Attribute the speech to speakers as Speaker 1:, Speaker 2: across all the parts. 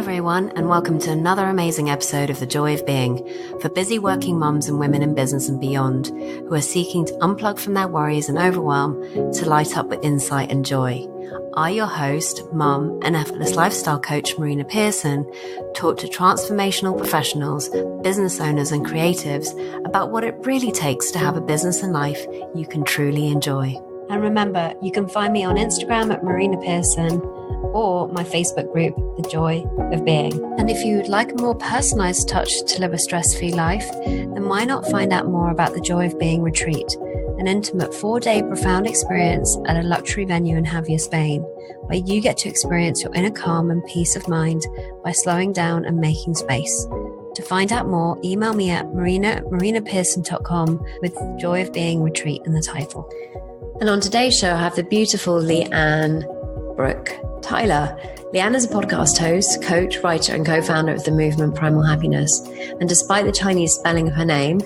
Speaker 1: everyone, and welcome to another amazing episode of The Joy of Being for busy working mums and women in business and beyond who are seeking to unplug from their worries and overwhelm to light up with insight and joy. I, your host, mum, and effortless lifestyle coach Marina Pearson, talk to transformational professionals, business owners, and creatives about what it really takes to have a business and life you can truly enjoy. And remember, you can find me on Instagram at Marina Pearson or my Facebook group, The Joy of Being. And if you'd like a more personalized touch to live a stress-free life, then why not find out more about the Joy of Being retreat, an intimate 4-day profound experience at a luxury venue in Javier, Spain, where you get to experience your inner calm and peace of mind by slowing down and making space. To find out more, email me at marina@marinapearson.com with Joy of Being retreat in the title. And on today's show, I have the beautiful Lian Brook Tyler. Lian is a podcast host, coach, writer, and co-founder of the movement Primal Happiness. And despite the Chinese spelling of her name,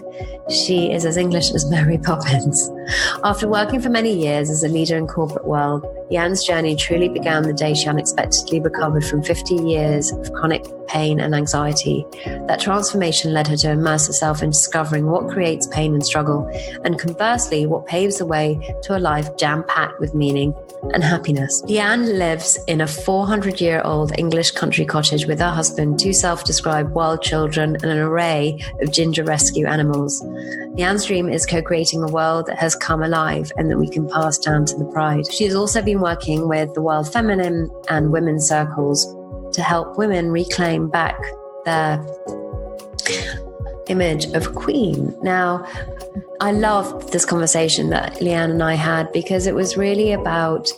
Speaker 1: she is as English as Mary Poppins. After working for many years as a leader in corporate world, Lian's journey truly began the day she unexpectedly recovered from 50 years of chronic pain and anxiety. That transformation led her to immerse herself in discovering what creates pain and struggle, and conversely, what paves the way to a life jam-packed with meaning and happiness. Lian lives in a 400-year-old English country cottage with her husband, 2 self-described wild children, and an array of ginger rescue animals. Lian's dream is co-creating a world that has come alive and that we can pass down to the pride. She has also been working with the World Feminine and Women's Circles to help women reclaim back their image of queen. Now, I loved this conversation that Lian and I had because it was really about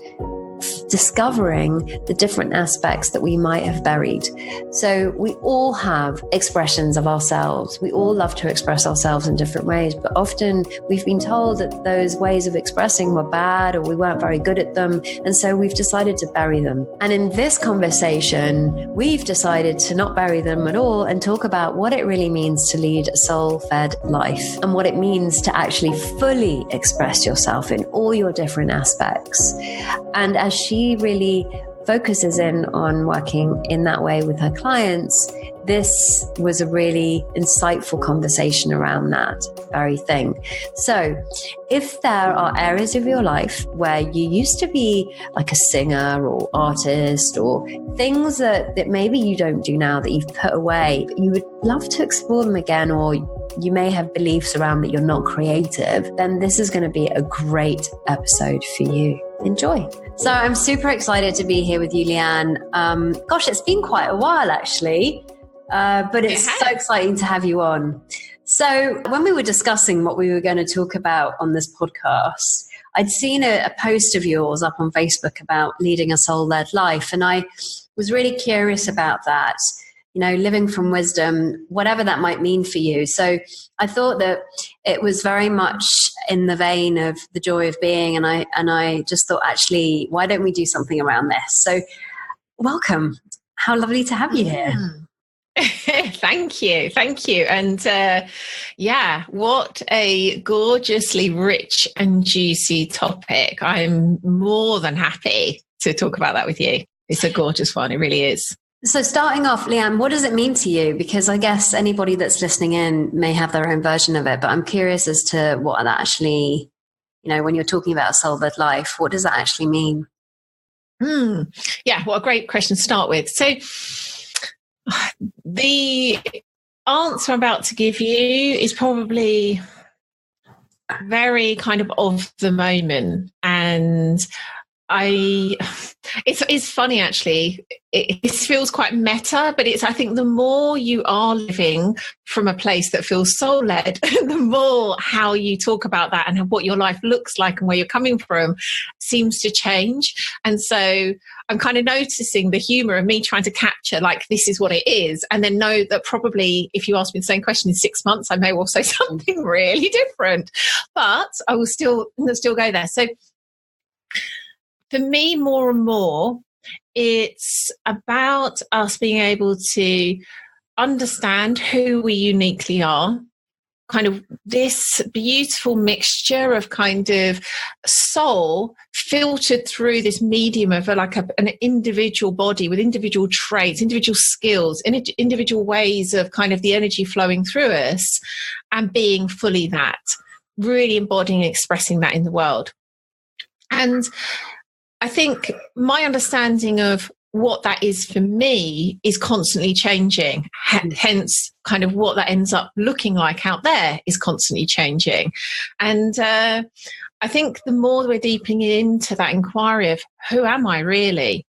Speaker 1: discovering the different aspects that we might have buried. So we all have expressions of ourselves. We all love to express ourselves in different ways, but often we've been told that those ways of expressing were bad or we weren't very good at them. And so we've decided to bury them. And in this conversation, we've decided to not bury them at all and talk about what it really means to lead a soul-fed life and what it means to actually fully express yourself in all your different aspects. And as she really focuses in on working in that way with her clients, this was a really insightful conversation around that very thing. So if there are areas of your life where you used to be like a singer or artist or things that maybe you don't do now that you've put away, but you would love to explore them again, or you may have beliefs around that you're not creative, then this is going to be a great episode for you. Enjoy. So I'm super excited to be here with you, Lian. Gosh, it's been quite a while actually, but it's so exciting to have you on. So when we were discussing what we were going to talk about on this podcast, I'd seen a post of yours up on Facebook about leading a soul-led life. And I was really curious about that, you know, living from wisdom, whatever that might mean for you. So I thought that it was very much in the vein of the joy of being. And I just thought, actually, why don't we do something around this? So welcome. How lovely to have you here.
Speaker 2: Thank you. And what a gorgeously rich and juicy topic. I'm more than happy to talk about that with you. It's a gorgeous one. It really is.
Speaker 1: So starting off, Lian, what does it mean to you? Because I guess anybody that's listening in may have their own version of it, but I'm curious as to what that actually, you know, when you're talking about a soul-led life, what does that actually mean?
Speaker 2: Yeah, what a great question to start with. So the answer I'm about to give you is probably very kind of the moment. And it's funny actually. It feels quite meta, but I think the more you are living from a place that feels soul-led, the more how you talk about that and what your life looks like and where you're coming from seems to change. And so I'm kind of noticing the humor of me trying to capture like, this is what it is. And then know that probably if you ask me the same question in 6 months, I may well say something really different, but I will still go there. So for me, more and more, it's about us being able to understand who we uniquely are kind of this beautiful mixture of kind of soul filtered through this medium of an individual body with individual traits, individual skills, individual ways of kind of the energy flowing through us, and being fully that, really embodying and expressing that in the world. And I think my understanding of what that is for me is constantly changing. Hence, kind of what that ends up looking like out there is constantly changing. And I think the more we're deepening into that inquiry of who am I really?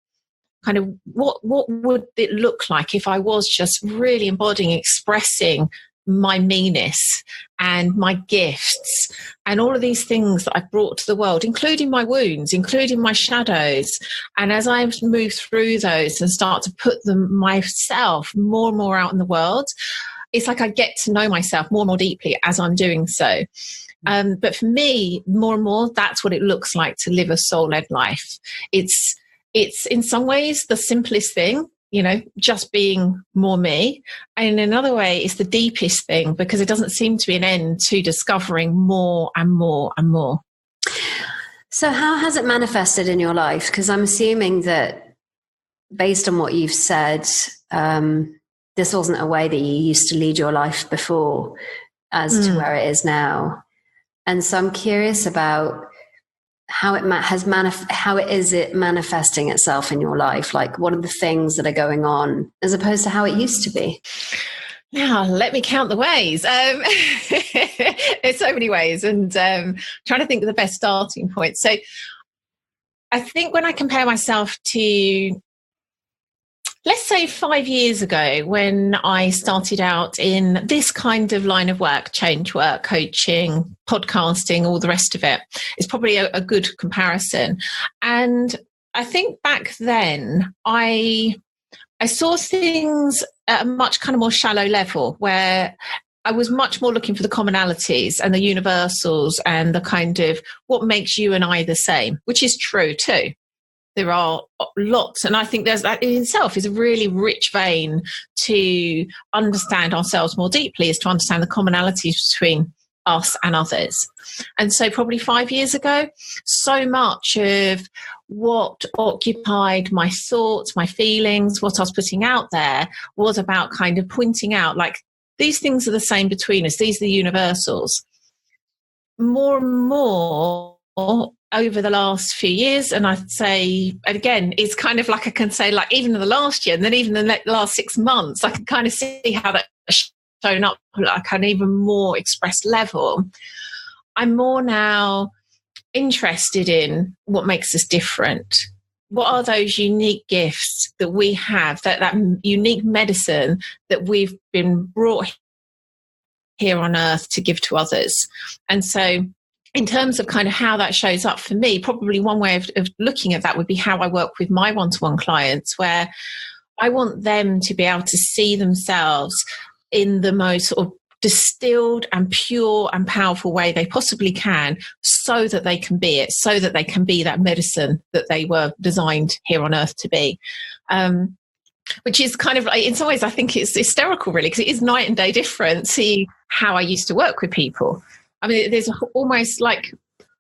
Speaker 2: Kind of what would it look like if I was just really embodying, expressing my meanness and my gifts and all of these things that I've brought to the world, including my wounds, including my shadows. And as I move through those and start to put them myself more and more out in the world, it's like I get to know myself more and more deeply as I'm doing so. But for me, more and more, that's what it looks like to live a soul-led life. It's in some ways the simplest thing, just being more me. And in another way, it's the deepest thing, because it doesn't seem to be an end to discovering more and more and more.
Speaker 1: So how has it manifested in your life? Because I'm assuming that based on what you've said, this wasn't a way that you used to lead your life before as to where it is now. And so I'm curious about how it is manifesting itself in your life? Like, what are the things that are going on as opposed to how it used to be?
Speaker 2: Now, let me count the ways. There's so many ways, and trying to think of the best starting point. So I think when I compare myself to, let's say 5 years ago, when I started out in this kind of line of work, change work, coaching, podcasting, all the rest of it, is probably a good comparison. And I think back then I saw things at a much kind of more shallow level, where I was much more looking for the commonalities and the universals and the kind of what makes you and I the same, which is true too. There are lots, and I think that in itself is a really rich vein to understand ourselves more deeply, is to understand the commonalities between us and others. And so probably 5 years ago, so much of what occupied my thoughts, my feelings, what I was putting out there was about kind of pointing out, like, these things are the same between us. These are the universals. More and more over the last few years, and I'd say, again, it's kind of like I can say, like, even in the last year and then even the last 6 months, I can kind of see how that's shown up like an even more expressed level. I'm more now interested in what makes us different. What are those unique gifts that we have, that unique medicine that we've been brought here on earth to give to others? And so in terms of kind of how that shows up for me, probably one way of looking at that would be how I work with my one-to-one clients, where I want them to be able to see themselves in the most sort of distilled and pure and powerful way they possibly can, so that they can be it, so that they can be that medicine that they were designed here on earth to be. Which is kind of, in some ways, I think it's hysterical, really, because it is night and day different. See how I used to work with people. I mean, there's almost like,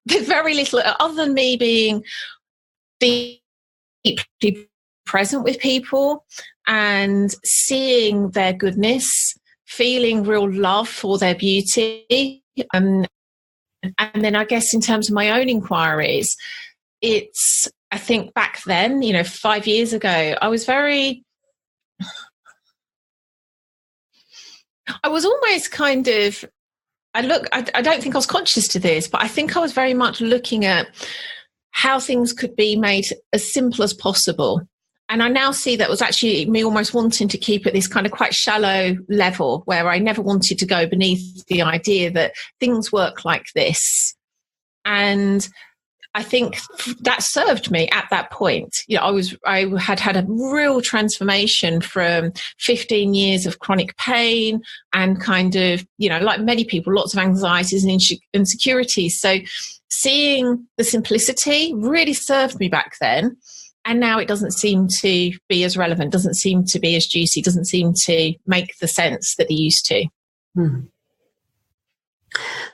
Speaker 2: there's very little, other than me being deeply present with people and seeing their goodness, feeling real love for their beauty. And then I guess in terms of my own inquiries, it's, I think back then, 5 years ago, I was almost kind of, I don't think I was conscious to this, but I think I was very much looking at how things could be made as simple as possible. And I now see that was actually me almost wanting to keep at this kind of quite shallow level, where I never wanted to go beneath the idea that things work like this. And I think that served me at that point. I had a real transformation from 15 years of chronic pain and kind of, like many people, lots of anxieties and insecurities. So seeing the simplicity really served me back then. And now it doesn't seem to be as relevant, doesn't seem to be as juicy, doesn't seem to make the sense that it used to.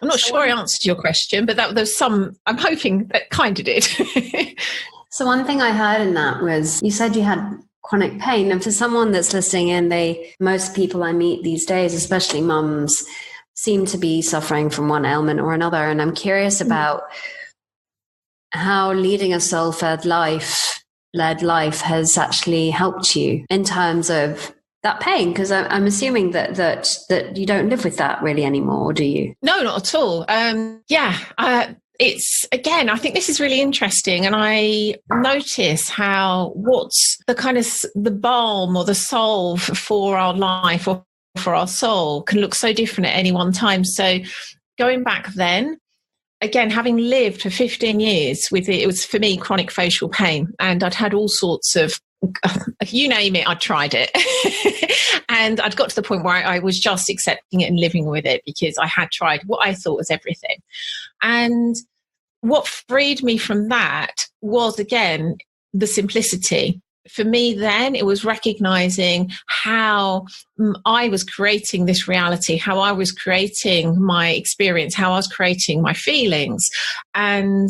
Speaker 2: I'm not sure I answered your question, but there's some, I'm hoping that kind of did.
Speaker 1: So one thing I heard in that was you said you had chronic pain. And for someone that's listening in, most people I meet these days, especially mums, seem to be suffering from one ailment or another. And I'm curious about how leading a soul-led life has actually helped you in terms of that pain, because I'm assuming that you don't live with that really anymore, do you?
Speaker 2: No, not at all. It's, again, I think this is really interesting, and I notice how what's the kind of the balm or the salve for our life or for our soul can look so different at any one time. So going back then, again, having lived for 15 years with it was for me chronic facial pain, and I'd had all sorts of, you name it, I'd tried it. And I'd got to the point where I was just accepting it and living with it because I had tried what I thought was everything. And what freed me from that was, again, the simplicity. For me then, it was recognizing how I was creating this reality, how I was creating my experience, how I was creating my feelings. And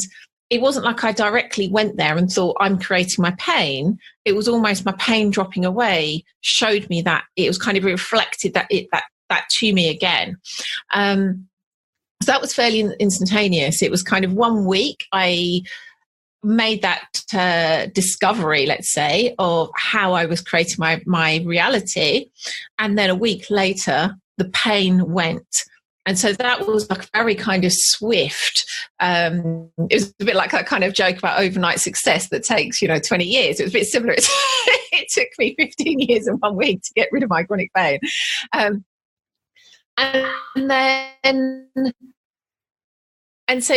Speaker 2: it wasn't like I directly went there and thought, I'm creating my pain. It was almost my pain dropping away showed me that it was kind of reflected that to me again. So that was fairly instantaneous. It was kind of 1 week I made that discovery, let's say, of how I was creating my reality. And then a week later, the pain went. And so that was like very kind of swift. It was a bit like that kind of joke about overnight success that takes, 20 years. It was a bit similar. It took me 15 years and 1 week to get rid of my chronic pain. And so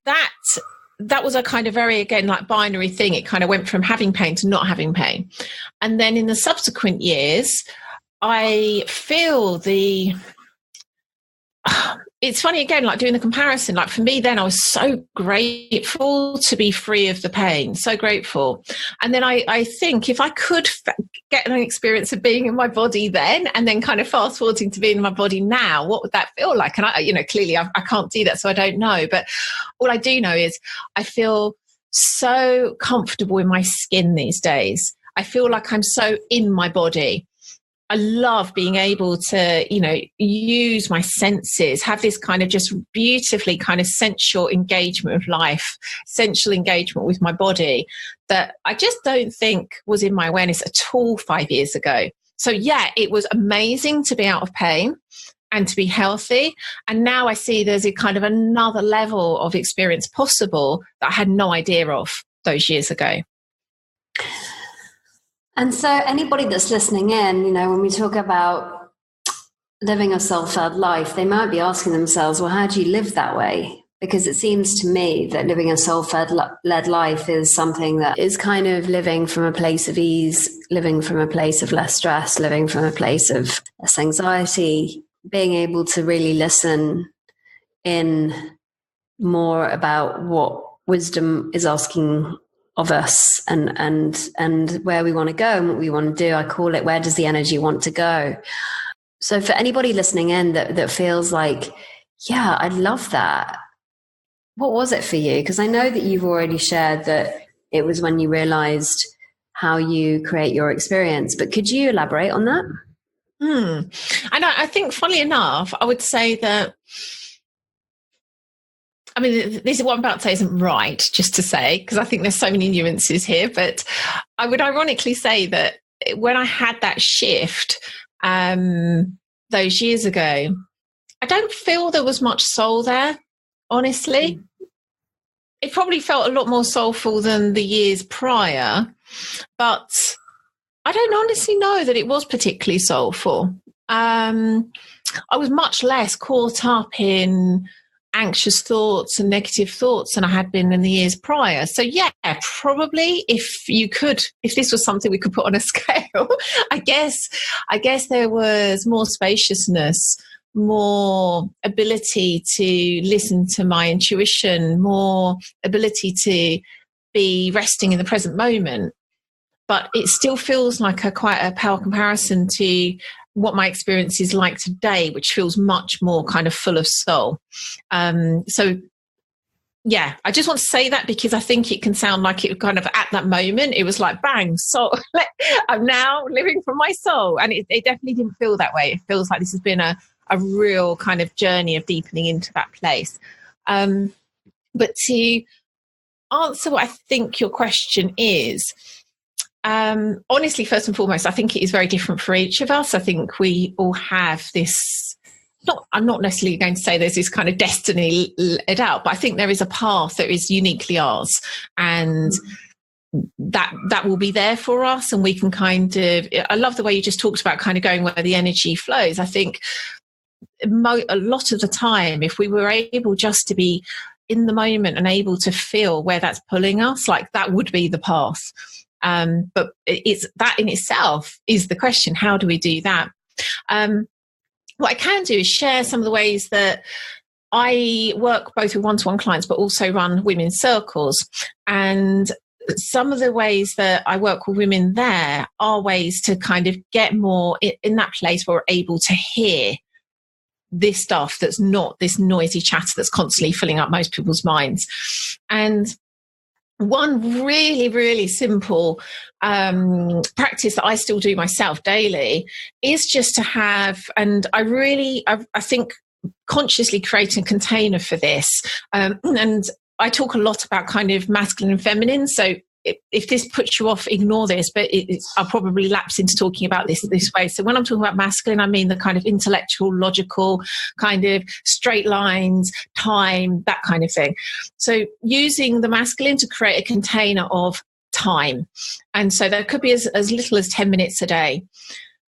Speaker 2: that was a kind of very, again, like binary thing. It kind of went from having pain to not having pain. And then in the subsequent years, I feel it's funny, again, like doing the comparison, like for me then I was so grateful to be free of the pain, so grateful. And then I think if I could get an experience of being in my body then and then kind of fast forwarding to being in my body now, what would that feel like? And I clearly I can't do that, so I don't know. But all I do know is I feel so comfortable in my skin these days. I feel like I'm so in my body. I love being able to, use my senses, have this kind of just beautifully kind of sensual engagement with life, sensual engagement with my body that I just don't think was in my awareness at all 5 years ago. So yeah, it was amazing to be out of pain and to be healthy. And now I see there's a kind of another level of experience possible that I had no idea of those years ago.
Speaker 1: And so anybody that's listening in, when we talk about living a self-led life, they might be asking themselves, well, how do you live that way? Because it seems to me that living a self-led life is something that is kind of living from a place of ease, living from a place of less stress, living from a place of less anxiety, being able to really listen in more about what wisdom is asking of us and where we want to go and what we want to do. I call it, where does the energy want to go? So for anybody listening in that feels like, yeah, I love that. What was it for you? Because I know that you've already shared that it was when you realized how you create your experience, but could you elaborate on that?
Speaker 2: And I think, funnily enough, I would say that, this is what I'm about to say isn't right, just to say, because I think there's so many nuances here, but I would ironically say that when I had that shift those years ago, I don't feel there was much soul there, honestly. It probably felt a lot more soulful than the years prior, but I don't honestly know that it was particularly soulful. I was much less caught up in anxious thoughts and negative thoughts than I had been in the years prior. So yeah, probably if this was something we could put on a scale, I guess there was more spaciousness, more ability to listen to my intuition, more ability to be resting in the present moment. But it still feels like quite a power comparison to what my experience is like today, which feels much more kind of full of soul. So yeah, I just want to say that because I think it can sound like it kind of at that moment, it was like, bang, soul. I'm now living from my soul. And it definitely didn't feel that way. It feels like this has been a real kind of journey of deepening into that place. But to answer what I think your question is, honestly, first and foremost, I think it is very different for each of us. I think we all have this, I'm not necessarily going to say there's this kind of destiny laid out, but I think there is a path that is uniquely ours, and that will be there for us. And we can kind of, I love the way you just talked about kind of going where the energy flows. I think a lot of the time, if we were able just to be in the moment and able to feel where that's pulling us, like that would be the path. But it's that in itself is the question. How do we do that? What I can do is share some of the ways that I work both with one-to-one clients, but also run women's circles. And some of the ways that I work with women there are ways to kind of get more in that place where we're able to hear this stuff that's not this noisy chatter that's constantly filling up most people's minds. And one really, really simple practice that I still do myself daily is just to have, and I think consciously creating a container for this. And I talk a lot about kind of masculine and feminine. So if this puts you off, ignore this, but I'll probably lapse into talking about this way. So when I'm talking about masculine, I mean the kind of intellectual, logical, kind of straight lines, time, that kind of thing. So using the masculine to create a container of time. And so there could be as little as 10 minutes a day.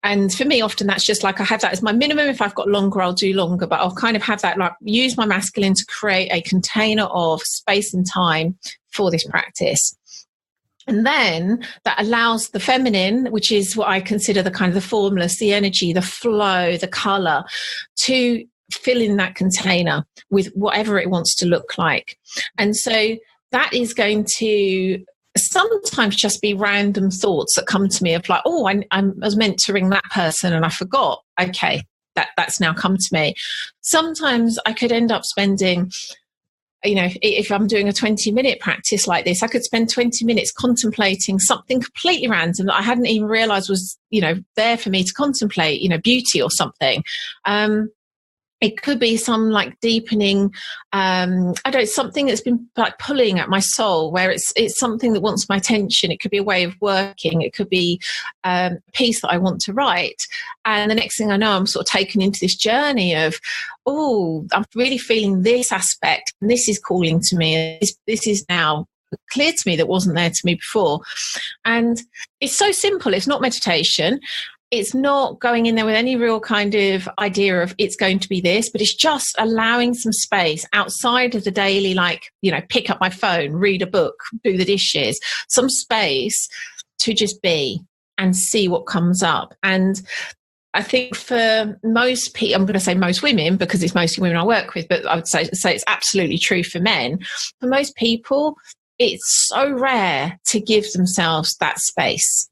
Speaker 2: And for me, often that's just like I have that as my minimum. If I've got longer, I'll do longer, but I'll kind of have that, like use my masculine to create a container of space and time for this practice. And then that allows the feminine, which is what I consider the kind of the formless, the energy, the flow, the color, to fill in that container with whatever it wants to look like. And so that is going to sometimes just be random thoughts that come to me of like, oh, I was meant to ring that person and I forgot. Okay, that's now come to me. Sometimes I could end up spending, you know, if I'm doing a 20-minute practice like this, I could spend 20 minutes contemplating something completely random that I hadn't even realized was, you know, there for me to contemplate, you know, beauty or something. It could be some like deepening, something that's been like pulling at my soul, where it's something that wants my attention. It could be a way of working. It could be a piece that I want to write. And the next thing I know, I'm sort of taken into this journey of, oh, I'm really feeling this aspect, and this is calling to me. This is now clear to me that wasn't there to me before. And it's so simple. It's not meditation. It's not going in there with any real kind of idea of it's going to be this, but it's just allowing some space outside of the daily, like, you know, pick up my phone, read a book, do the dishes, some space to just be and see what comes up. And I think for most people, I'm going to say most women because it's mostly women I work with, but I would say it's absolutely true for men. For most people, it's so rare to give themselves that space.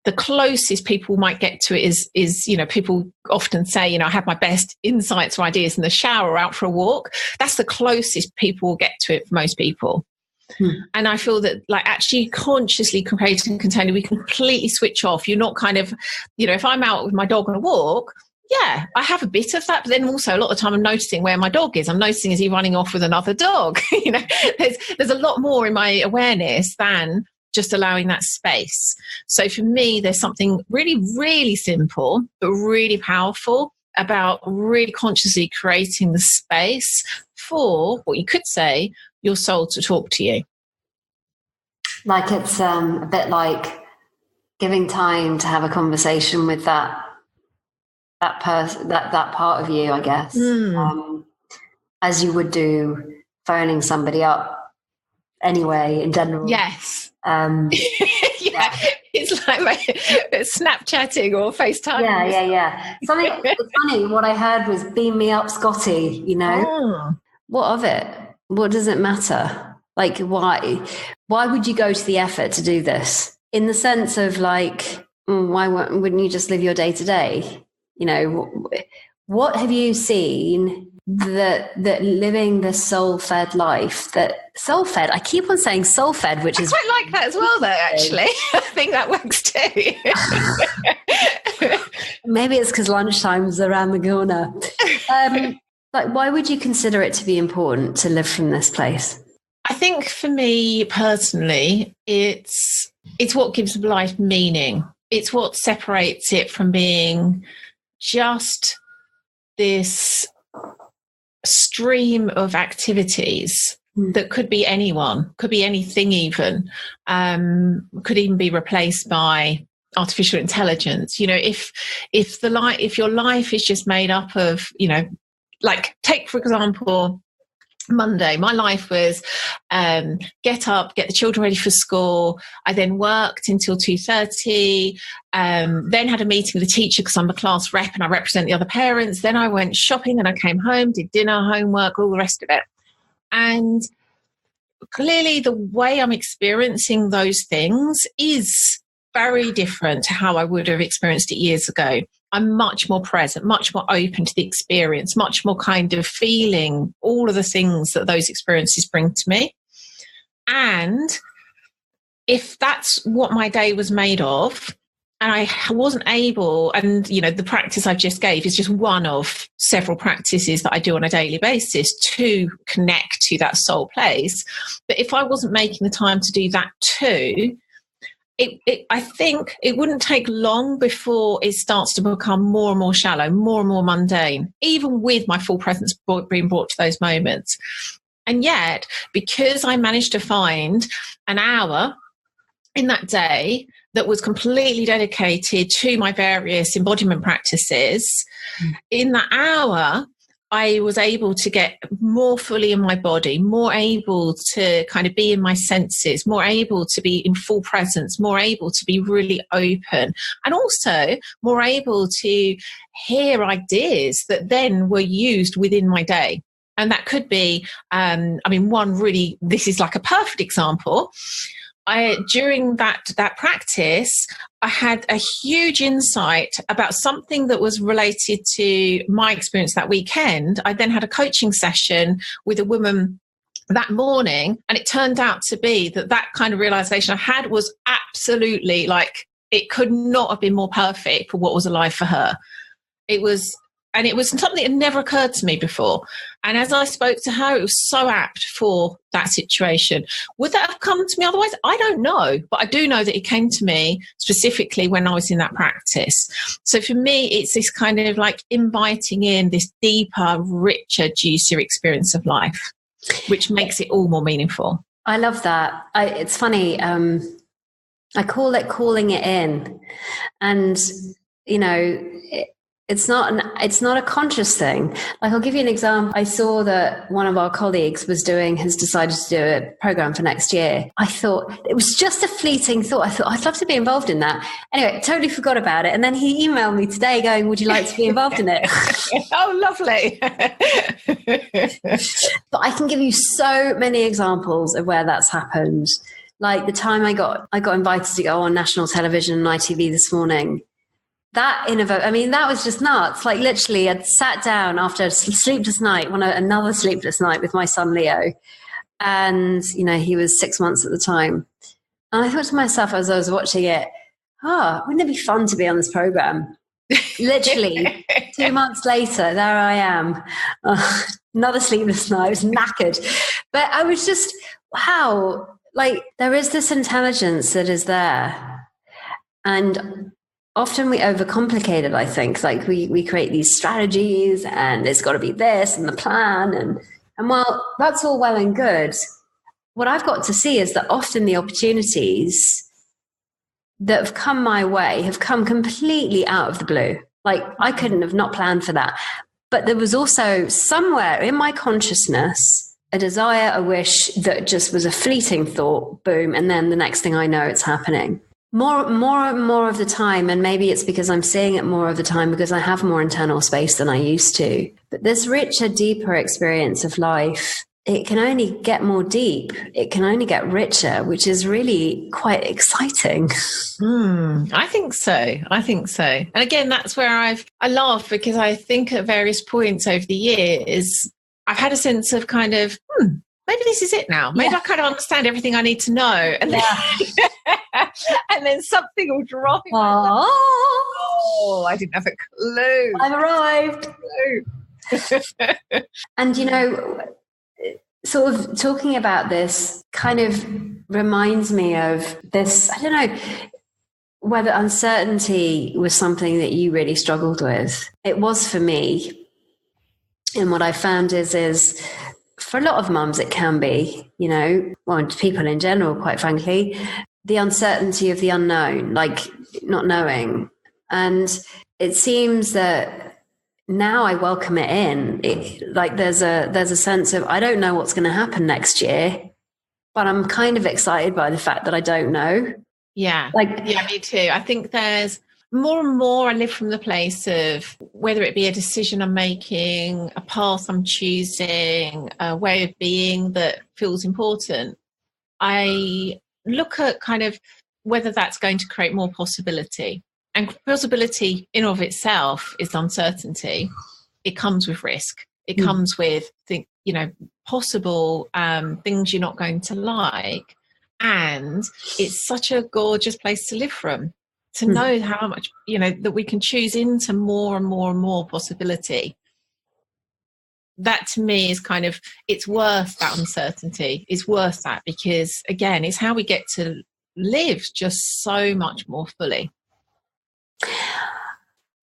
Speaker 2: The closest people might get to it is, you know, people often say, you know, I have my best insights or ideas in the shower or out for a walk. That's the closest people will get to it for most people. And I feel that like actually consciously creating a container, we can completely switch off. You're not kind of, you know, if I'm out with my dog on a walk, yeah, I have a bit of that, but then also a lot of the time I'm noticing where my dog is. I'm noticing, is he running off with another dog? You know, there's a lot more in my awareness than just allowing that space. So for me, there's something really, really simple, but really powerful about really consciously creating the space for what you could say your soul to talk to you.
Speaker 1: Like it's a bit like giving time to have a conversation with that person, that part of you, I guess, as you would do phoning somebody up anyway in general.
Speaker 2: Yes. Yeah, it's like Snapchatting or FaceTime.
Speaker 1: Yeah. Something it's funny. What I heard was "beam me up, Scotty." You know, What of it? What does it matter? Like, why would you go to the effort to do this? In the sense of like, why wouldn't you just live your day to day? You know, what have you seen that living the soul-fed life, I keep on saying soul-fed, which is...
Speaker 2: I quite like that as well, though, actually. I think that works too.
Speaker 1: Maybe it's because lunchtime's around the corner. Like, why would you consider it to be important to live from this place?
Speaker 2: I think for me personally, it's what gives life meaning. It's what separates it from being just this stream of activities that could be anyone, could be anything even, could even be replaced by artificial intelligence. You know, if your life is just made up of, you know, like take for example Monday, my life was get up, get the children ready for school. I then worked until 2:30, then had a meeting with the teacher because I'm a class rep and I represent the other parents. Then I went shopping and I came home, did dinner, homework, all the rest of it. And clearly the way I'm experiencing those things is very different to how I would have experienced it years ago. I'm much more present, much more open to the experience, much more kind of feeling all of the things that those experiences bring to me. And if that's what my day was made of, and I wasn't able, and, you know, the practice I've just gave is just one of several practices that I do on a daily basis to connect to that soul place. But if I wasn't making the time to do that too, I think it wouldn't take long before it starts to become more and more shallow, more and more mundane, even with my full presence being brought to those moments. And yet, because I managed to find an hour in that day that was completely dedicated to my various embodiment practices, in that hour, I was able to get more fully in my body, more able to kind of be in my senses, more able to be in full presence, more able to be really open, and also more able to hear ideas that then were used within my day. And that could be, this is like a perfect example. During that practice, I had a huge insight about something that was related to my experience that weekend. I then had a coaching session with a woman that morning, and it turned out to be that kind of realization I had was absolutely, like, it could not have been more perfect for what was alive for her. It was something that had never occurred to me before. And as I spoke to her, it was so apt for that situation. Would that have come to me otherwise? I don't know. But I do know that it came to me specifically when I was in that practice. So for me, it's this kind of like inviting in this deeper, richer, juicier experience of life, which makes it all more meaningful.
Speaker 1: I love that. It's funny. I call it calling it in. And, you know, it's not a conscious thing. Like, I'll give you an example. I saw that one of our colleagues has decided to do a program for next year. I thought it was just a fleeting thought. I thought I'd love to be involved in that. Anyway, totally forgot about it. And then he emailed me today going, would you like to be involved in it?
Speaker 2: Oh, lovely.
Speaker 1: But I can give you so many examples of where that's happened. Like the time I got invited to go on national television and ITV this morning. That was just nuts. Like, literally, I'd sat down after a sleepless night, another sleepless night with my son Leo, and you know, he was 6 months at the time. And I thought to myself as I was watching it, wouldn't it be fun to be on this program? Literally, 2 months later, there I am, another sleepless night. I was knackered, but I was just, wow! Like, there is this intelligence that is there, and often we overcomplicate it, I think. Like, we create these strategies and it's got to be this and the plan. And while that's all well and good, what I've got to see is that often the opportunities that have come my way have come completely out of the blue. Like, I couldn't have not planned for that. But there was also somewhere in my consciousness a desire, a wish that just was a fleeting thought, boom, and then the next thing I know, it's happening. More of the time, and maybe it's because I'm seeing it more of the time because I have more internal space than I used to. But this richer, deeper experience of life it can only get more deep. It can only get richer, which is really quite exciting.
Speaker 2: I think so. I think so. And again, that's where I laugh, because I think at various points over the years, I've had a sense of kind of, maybe this is it now. Maybe I kind of understand everything I need to know. And, and then something will drop in my life. Oh, I didn't have a clue.
Speaker 1: I've arrived. And, you know, sort of talking about this kind of reminds me of this, I don't know whether uncertainty was something that you really struggled with. It was for me. And what I found is for a lot of mums, it can be, you know, well, people in general, quite frankly, the uncertainty of the unknown, like not knowing. And it seems that now I welcome it in. Like there's a sense of, I don't know what's going to happen next year, but I'm kind of excited by the fact that I don't know.
Speaker 2: Yeah. Me too. I think there's more and more, I live from the place of whether it be a decision I'm making, a path I'm choosing, a way of being that feels important. I look at kind of whether that's going to create more possibility. And possibility in of itself is uncertainty. It comes with risk. It comes with, possible things you're not going to like. And it's such a gorgeous place to live from, to know how much, that we can choose into more and more and more possibility. That to me is kind of, it's worth that uncertainty. It's worth that because, again, it's how we get to live just so much more fully.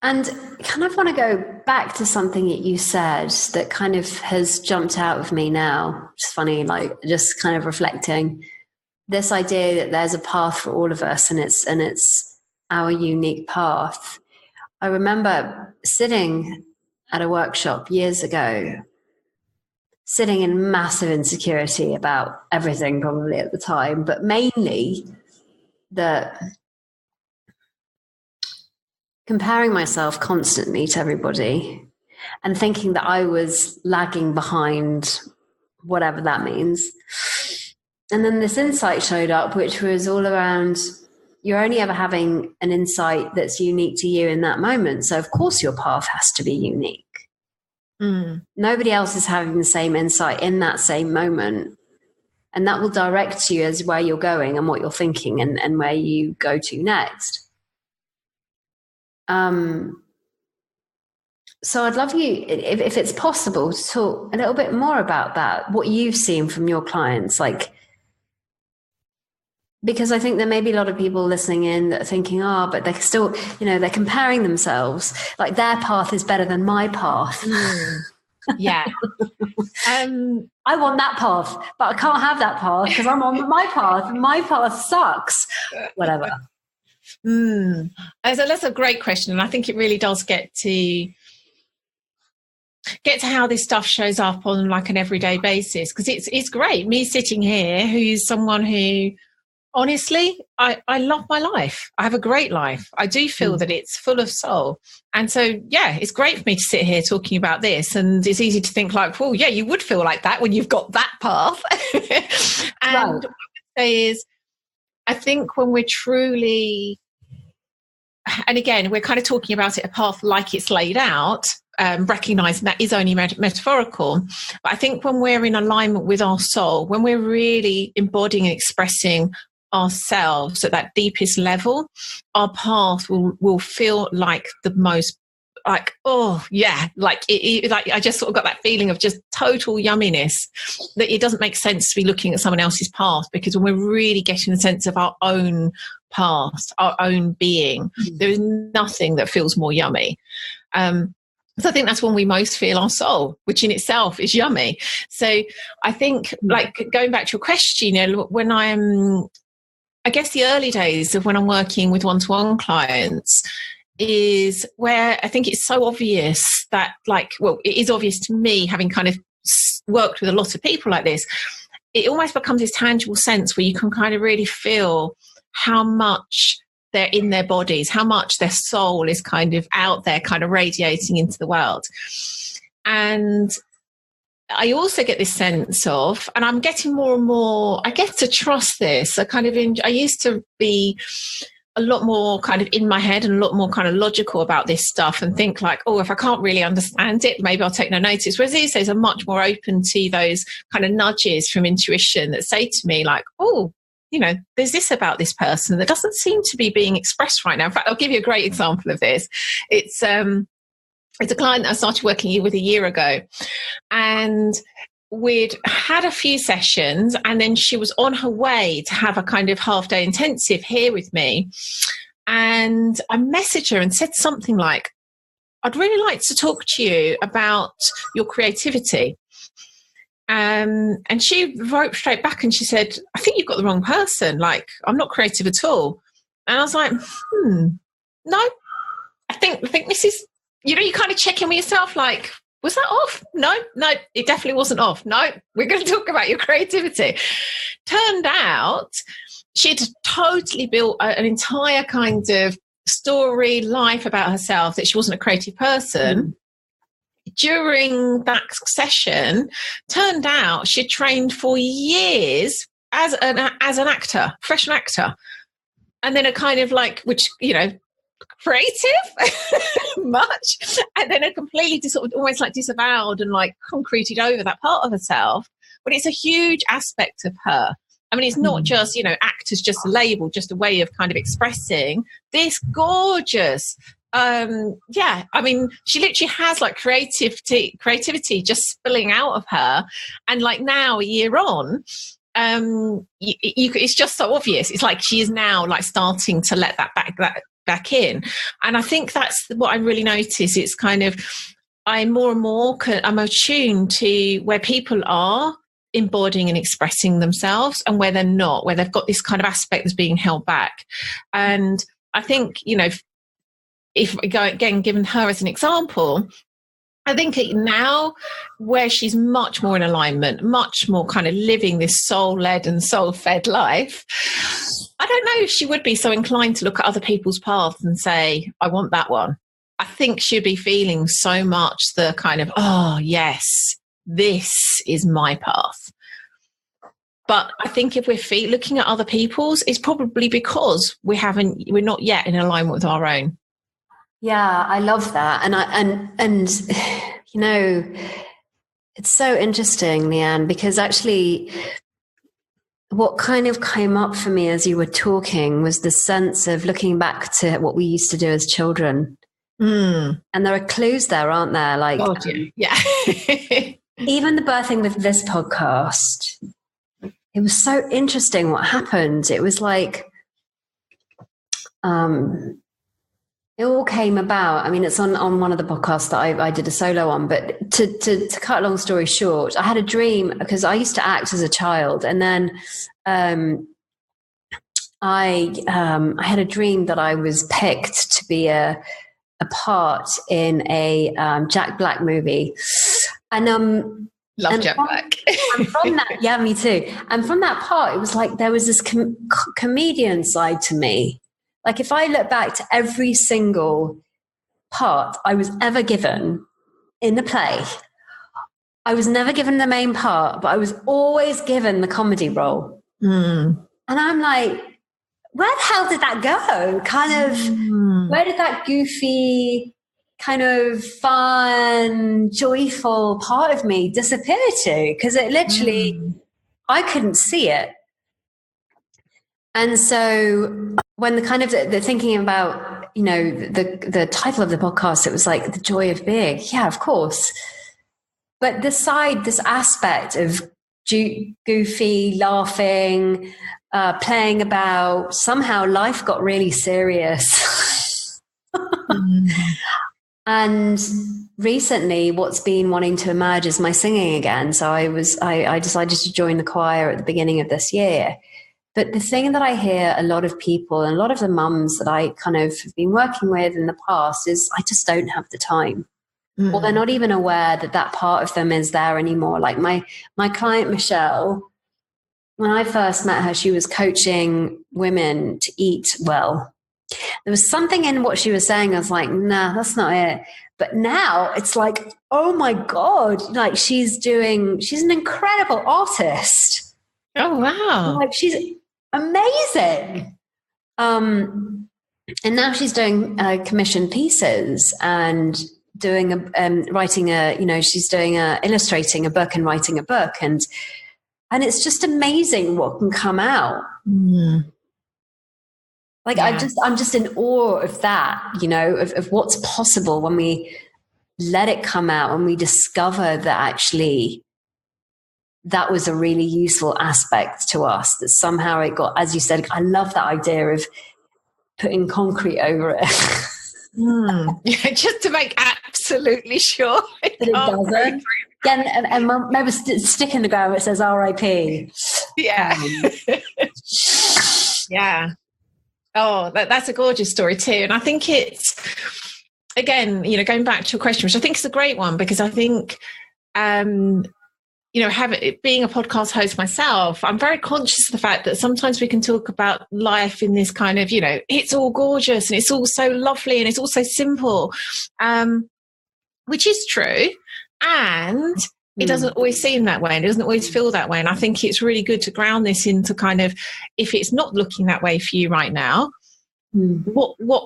Speaker 1: And kind of want to go back to something that you said that kind of has jumped out of me now. It's funny, like just kind of reflecting this idea that there's a path for all of us, and it's our unique path. I remember sitting at a workshop years ago, sitting in massive insecurity about everything probably at the time, but mainly that comparing myself constantly to everybody and thinking that I was lagging behind, whatever that means. And then this insight showed up, which was all around, you're only ever having an insight that's unique to you in that moment. So of course your path has to be unique. Nobody else is having the same insight in that same moment. And that will direct you as where you're going and what you're thinking and where you go to next. So I'd love you, if it's possible, to talk a little bit more about that, what you've seen from your clients, like, because I think there may be a lot of people listening in that are thinking, but they're still, they're comparing themselves, like their path is better than my path.
Speaker 2: Yeah.
Speaker 1: I want that path, but I can't have that path because I'm on my path and my path sucks. Whatever.
Speaker 2: So that's a great question, and I think it really does get to how this stuff shows up on like an everyday basis, because it's great me sitting here who's someone who honestly I love my life. I have a great life. I do feel that it's full of soul, and so it's great for me to sit here talking about this, and it's easy to think like, well, you would feel like that when you've got that path. And what I would say is, I think when we're truly, and again, we're kind of talking about it, a path like it's laid out, recognizing that is only metaphorical. But I think when we're in alignment with our soul, when we're really embodying and expressing ourselves at that deepest level, our path will feel like the most, like, like I just sort of got that feeling of just total yumminess, that it doesn't make sense to be looking at someone else's path, because when we're really getting a sense of our own path, our own being, there is nothing that feels more yummy. So I think that's when we most feel our soul, which in itself is yummy. So I think, like, going back to your question, when I guess the early days of when I'm working with one-to-one clients is where I think it's so obvious that, like, well, it is obvious to me, having kind of worked with a lot of people like this, it almost becomes this tangible sense where you can kind of really feel how much they're in their bodies, how much their soul is kind of out there, kind of radiating into the world. And I also get this sense of, and I'm getting more and more, I get to trust this. I used to be a lot more kind of in my head and a lot more kind of logical about this stuff and think like, oh, if I can't really understand it, maybe I'll take no notice. Whereas these days I'm much more open to those kind of nudges from intuition that say to me like, oh, there's this about this person that doesn't seem to be being expressed right now. In fact, I'll give you a great example of this. It's a client that I started working with a year ago, and we'd had a few sessions, and then she was on her way to have a kind of half-day intensive here with me. And I messaged her and said something like, I'd really like to talk to you about your creativity. And she wrote straight back and she said, I think you've got the wrong person. Like, I'm not creative at all. And I was like, no, I think this is, you kind of check in with yourself like, was that off? No, it definitely wasn't off. No, we're going to talk about your creativity. Turned out she'd totally built an entire kind of story, life about herself that she wasn't a creative person. During that session, turned out she trained for years as an actor, professional actor. And then a kind of like, which, creative much, and then a completely almost like disavowed and like concreted over that part of herself. But it's a huge aspect of her. I mean, it's not just, act as just a label, just a way of kind of expressing this gorgeous, I mean, she literally has like creativity just spilling out of her. And like now a year on, it's just so obvious. It's like she is now like starting to let that back in. And I think that's what I really notice. It's kind of, I'm more and more, I'm attuned to where people are embodying and expressing themselves and where they're not, where they've got this kind of aspect that's being held back. And I think, if we go again, given her as an example, I think now where she's much more in alignment, much more kind of living this soul-led and soul-fed life, I don't know if she would be so inclined to look at other people's paths and say, I want that one. I think she'd be feeling so much the kind of, oh, yes, this is my path. But I think if we're looking at other people's, it's probably because we're not yet in alignment with our own.
Speaker 1: Yeah, I love that. And it's so interesting, Lian, because actually what kind of came up for me as you were talking was the sense of looking back to what we used to do as children. And there are clues there, aren't there? Like,
Speaker 2: yeah.
Speaker 1: Even the birthing with this podcast, it was so interesting what happened. It was like, it all came about. I mean, it's on one of the podcasts that I did a solo on, but to cut a long story short, I had a dream because I used to act as a child. And then I had a dream that I was picked to be a part in a Jack Black movie. And
Speaker 2: love Jack Black.
Speaker 1: And from that, yeah, me too. And from that part, it was like there was this comedian side to me. Like if I look back to every single part I was ever given in the play, I was never given the main part, but I was always given the comedy role. And I'm like, where the hell did that go? Kind of, where did that goofy, kind of fun, joyful part of me disappear to? Because it literally, I couldn't see it. And so when the kind of the thinking about, the title of the podcast, it was like the joy of being. Yeah, of course. But this aspect of goofy, laughing, playing about, somehow life got really serious. And recently what's been wanting to emerge is my singing again. So I decided to join the choir at the beginning of this year. But the thing that I hear a lot of people and a lot of the mums that I kind of have been working with in the past is I just don't have the time. Or they're not even aware that part of them is there anymore. Like my client, Michelle, when I first met her, she was coaching women to eat well. There was something in what she was saying. I was like, nah, that's not it. But now it's like, oh my God, like she's an incredible artist.
Speaker 2: Oh, wow.
Speaker 1: Like she's amazing. And now she's doing commissioned pieces and she's doing illustrating a book and writing a book. And it's just amazing what can come out. Like, yeah. I'm just in awe of that, of what's possible when we let it come out, when we discover that actually that was a really useful aspect to us, that somehow it got, as you said, I love that idea of putting concrete over it.
Speaker 2: Yeah, just to make absolutely sure
Speaker 1: that it doesn't. Again, and maybe stick in the ground where it says R.I.P.
Speaker 2: Yeah. Yeah. Oh, that's a gorgeous story too. And I think it's, again, going back to your question, which I think is a great one, because I think, being a podcast host myself, I'm very conscious of the fact that sometimes we can talk about life in this kind of, it's all gorgeous and it's all so lovely and it's all so simple, which is true. And it doesn't always seem that way and it doesn't always feel that way. And I think it's really good to ground this into kind of, if it's not looking that way for you right now,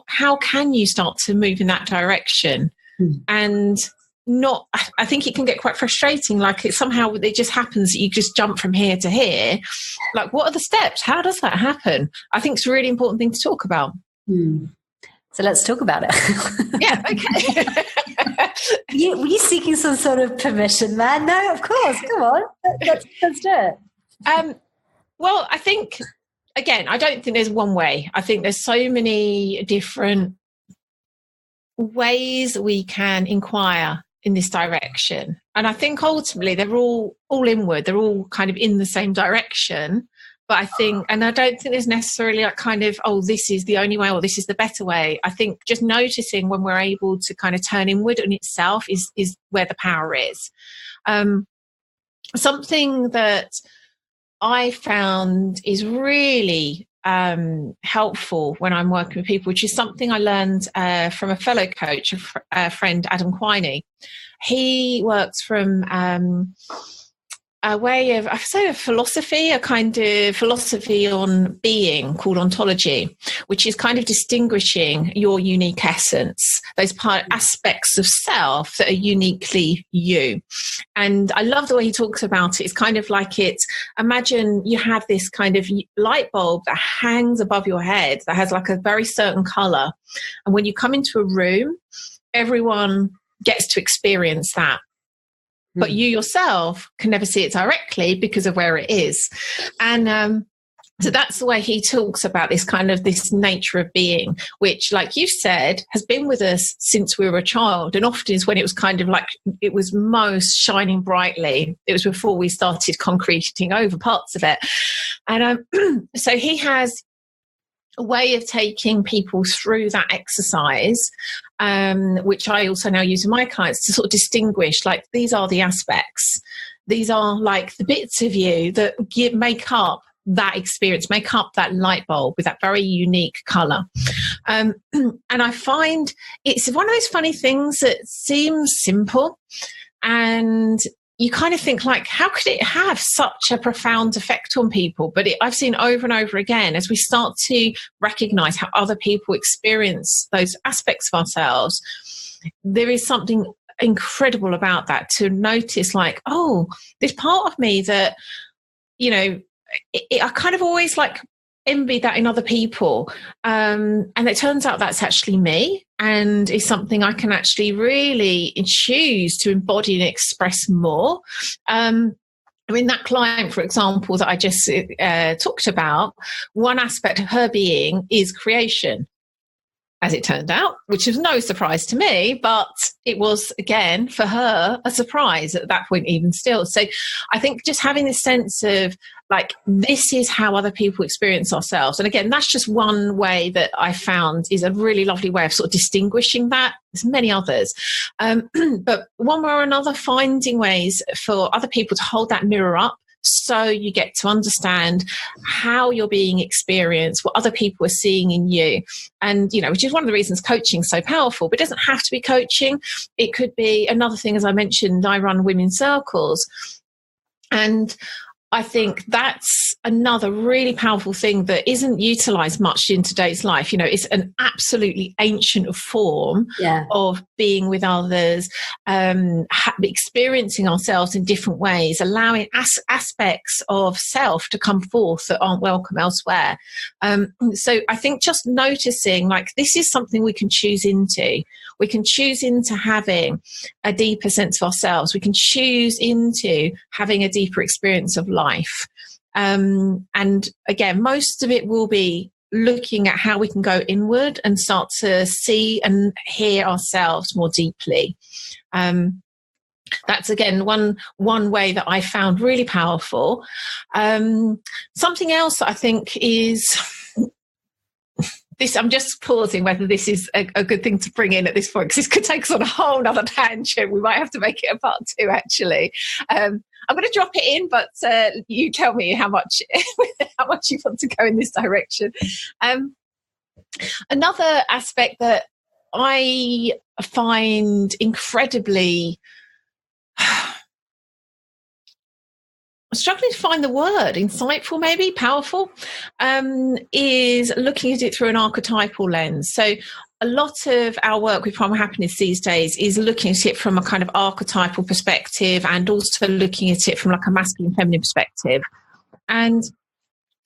Speaker 2: how can you start to move in that direction? And I think it can get quite frustrating. Like it just happens that you just jump from here to here. Like, what are the steps? How does that happen? I think it's a really important thing to talk about.
Speaker 1: So let's talk about it.
Speaker 2: Yeah, okay.
Speaker 1: Were you seeking some sort of permission, man? No, of course. Come on. Let's do it.
Speaker 2: Well, I think, again, I don't think there's one way. I think there's so many different ways we can inquire in this direction. And I think ultimately they're all inward. They're all kind of in the same direction. But I think, and I don't think there's necessarily like kind of, this is the only way or this is the better way. I think just noticing when we're able to kind of turn inward in itself is where the power is. Something that I found is really helpful when I'm working with people, which is something I learned from a fellow coach, a friend, Adam Quiney. He works from a way of, I say, a philosophy, a kind of philosophy on being called ontology, which is kind of distinguishing your unique essence, those aspects of self that are uniquely you. And I love the way he talks about it. It's kind of like imagine you have this kind of light bulb that hangs above your head that has like a very certain color. And when you come into a room, everyone gets to experience that. But you yourself can never see it directly because of where it is. And so that's the way he talks about this kind of this nature of being, which, like you said, has been with us since we were a child. And often is when it was kind of like it was most shining brightly. It was before we started concreting over parts of it. And so he has a way of taking people through that exercise, which I also now use with my clients to sort of distinguish, like, these are the aspects. These are like the bits of you that make up that experience, make up that light bulb with that very unique colour. And I find it's one of those funny things that seems simple, and you kind of think, like, how could it have such a profound effect on people? But I've seen over and over again, as we start to recognise how other people experience those aspects of ourselves, there is something incredible about that, to notice, like, this part of me that, I kind of always like envy that in other people. And it turns out that's actually me, and is something I can actually really choose to embody and express more. That client, for example, that I just talked about, one aspect of her being is creation, as it turned out, which is no surprise to me, but it was, again, for her, a surprise at that point, even still. So I think just having this sense of, like, this is how other people experience ourselves. And again, that's just one way that I found is a really lovely way of sort of distinguishing that. There's many others. But one way or another, finding ways for other people to hold that mirror up so you get to understand how you're being experienced, what other people are seeing in you. And, which is one of the reasons coaching is so powerful. But it doesn't have to be coaching. It could be another thing. As I mentioned, I run women's circles. And I think that's another really powerful thing that isn't utilized much in today's life. It's an absolutely ancient form of being with others, experiencing ourselves in different ways, allowing aspects of self to come forth that aren't welcome elsewhere. So I think just noticing, like, this is something we can choose into. We can choose into having a deeper sense of ourselves. We can choose into having a deeper experience of life. And again, most of it will be looking at how we can go inward and start to see and hear ourselves more deeply. That's, again, one way that I found really powerful. Something else that I think is... I'm just pausing whether this is a good thing to bring in at this point, because this could take us on a whole other tangent. We might have to make it a part 2, actually. I'm going to drop it in, but you tell me how much you want to go in this direction. Another aspect that I find incredibly... I'm struggling to find the word, insightful, maybe, powerful, is looking at it through an archetypal lens. So a lot of our work with Primal Happiness these days is looking at it from a kind of archetypal perspective, and also looking at it from like a masculine, feminine perspective. And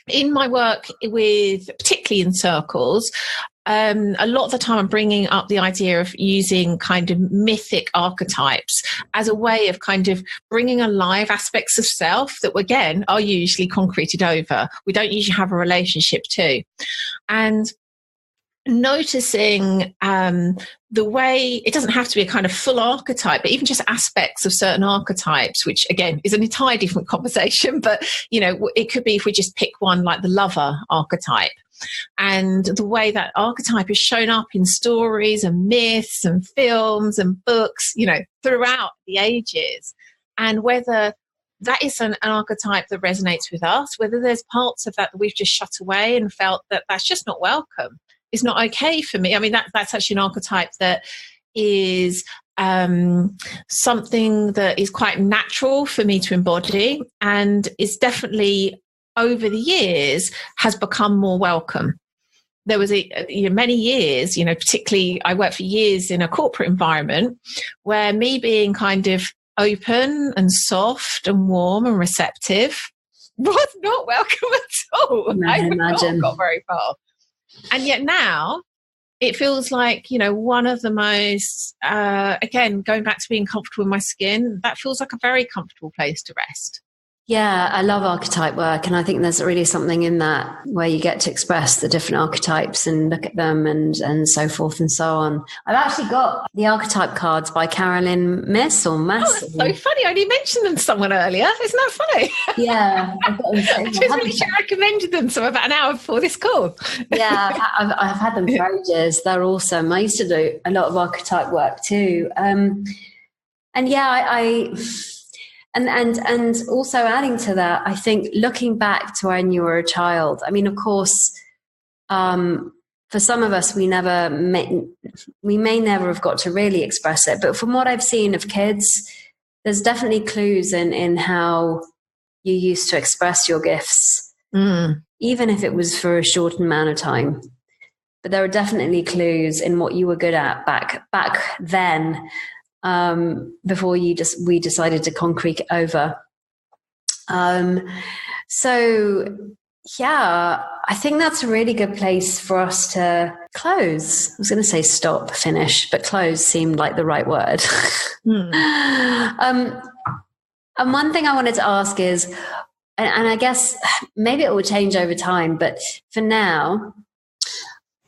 Speaker 2: in my work with, particularly in circles, a lot of the time I'm bringing up the idea of using kind of mythic archetypes as a way of kind of bringing alive aspects of self that, again, are usually concreted over. We don't usually have a relationship to. And noticing the way, it doesn't have to be a kind of full archetype, but even just aspects of certain archetypes, which, again, is an entire different conversation. But, it could be, if we just pick one, like the lover archetype. And the way that archetype is shown up in stories and myths and films and books, throughout the ages. And whether that is an archetype that resonates with us, whether there's parts of that we've just shut away and felt that that's just not welcome, it's not okay for me. I mean, that's actually an archetype that is something that is quite natural for me to embody, and is definitely, over the years, has become more welcome. There was many years, particularly I worked for years in a corporate environment where me being kind of open and soft and warm and receptive was not welcome at all. I would not have got very far. And yet now it feels like, one of the most, again, going back to being comfortable in my skin, that feels like a very comfortable place to rest.
Speaker 1: Yeah, I love archetype work, and I think there's really something in that where you get to express the different archetypes and look at them and so forth and so on. I've actually got the archetype cards by Carolyn Miss or Mass.
Speaker 2: Oh, that's so funny. I only mentioned them to someone earlier. Isn't that funny?
Speaker 1: Yeah. I
Speaker 2: just really recommended them to about an hour before this call.
Speaker 1: Yeah, I've had them for ages. They're awesome. I used to do a lot of archetype work too. And yeah, And also adding to that, I think looking back to when you were a child, I mean, of course, for some of us, we may never have got to really express it. But from what I've seen of kids, there's definitely clues in how you used to express your gifts, even if it was for a short amount of time. But there are definitely clues in what you were good at back then. Before we decided to concrete over. So yeah, I think that's a really good place for us to close. I was going to say stop, finish, but close seemed like the right word. And one thing I wanted to ask is, and I guess maybe it will change over time, but for now,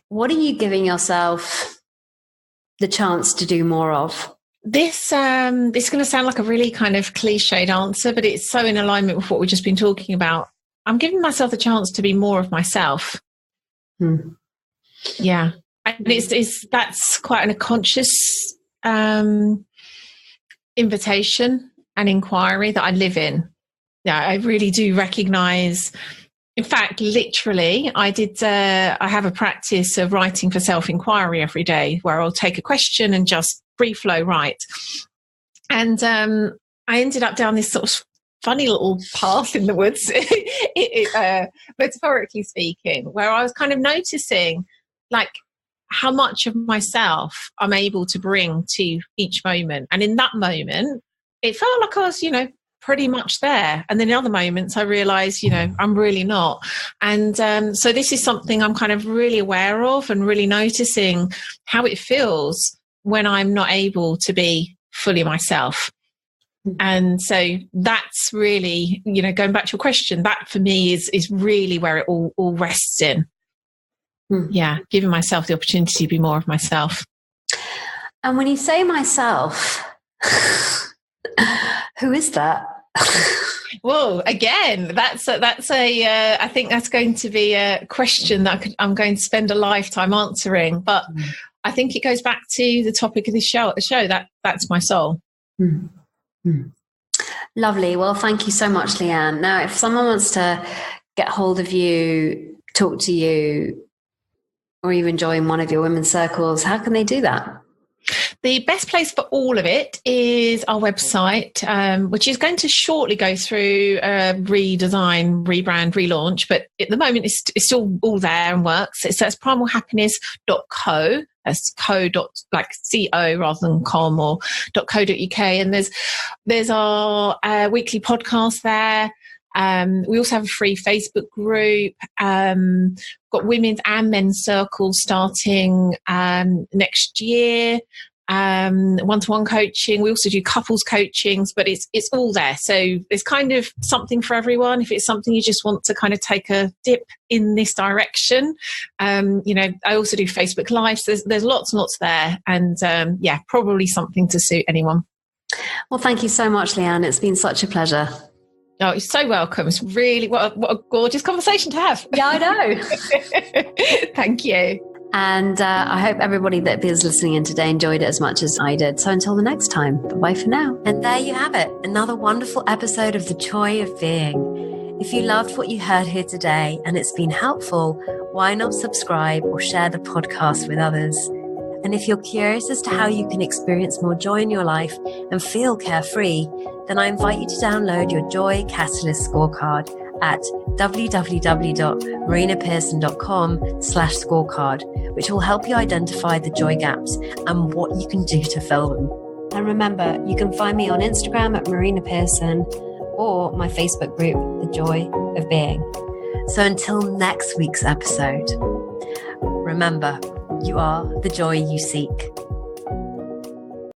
Speaker 1: what are you giving yourself the chance to do more of?
Speaker 2: This is going to sound like a really kind of cliched answer, but it's so in alignment with what we've just been talking about. I'm giving myself the chance to be more of myself. Yeah. And that's quite a conscious invitation and inquiry that I live in. Yeah, I really do recognize. In fact, literally, I have a practice of writing for self-inquiry every day where I'll take a question and just free flow write. And I ended up down this sort of funny little path in the woods, metaphorically speaking, where I was kind of noticing like how much of myself I'm able to bring to each moment. And in that moment, it felt like I was, pretty much there. And then in other moments, I realized, I'm really not. And so this is something I'm kind of really aware of and really noticing how it feels when I'm not able to be fully myself. And so that's really, going back to your question, that for me is really where it all rests in. Yeah, giving myself the opportunity to be more of myself.
Speaker 1: And when you say myself, who is that?
Speaker 2: Well, again, that's a I think that's going to be a question that I'm going to spend a lifetime answering. But I think it goes back to the topic of the show. That's my soul.
Speaker 1: Lovely. Well, thank you so much, Lian. Now, if someone wants to get hold of you, talk to you, or even join one of your women's circles, how can they do that?
Speaker 2: The best place for all of it is our website, which is going to shortly go through redesign, rebrand, relaunch. But at the moment, it's still all there and works. It says primalhappiness.co. That's co.co rather than com or .co.uk. And there's our weekly podcast there. We also have a free Facebook group. Got women's and men's circles starting next year. One-to-one coaching. We also do couples coachings, but it's all there. So there's kind of something for everyone. If it's something you just want to kind of take a dip in this direction, I also do Facebook Lives. There's lots and lots there, and probably something to suit anyone.
Speaker 1: Well, thank you so much, Lian. It's been such a pleasure.
Speaker 2: Oh, you're so welcome. It's really what a gorgeous conversation to have.
Speaker 1: Yeah, I know.
Speaker 2: Thank you.
Speaker 1: And I hope everybody that is listening in today enjoyed it as much as I did. So until the next time, bye for now. And there you have it. Another wonderful episode of The Joy of Being. If you loved what you heard here today and it's been helpful, why not subscribe or share the podcast with others? And if you're curious as to how you can experience more joy in your life and feel carefree, then I invite you to download your Joy Catalyst scorecard at www.marinapearson.com/scorecard, which will help you identify the joy gaps and what you can do to fill them. And remember, you can find me on Instagram at Marina Pearson or my Facebook group, The Joy of Being. So until next week's episode, remember, you are the joy you seek.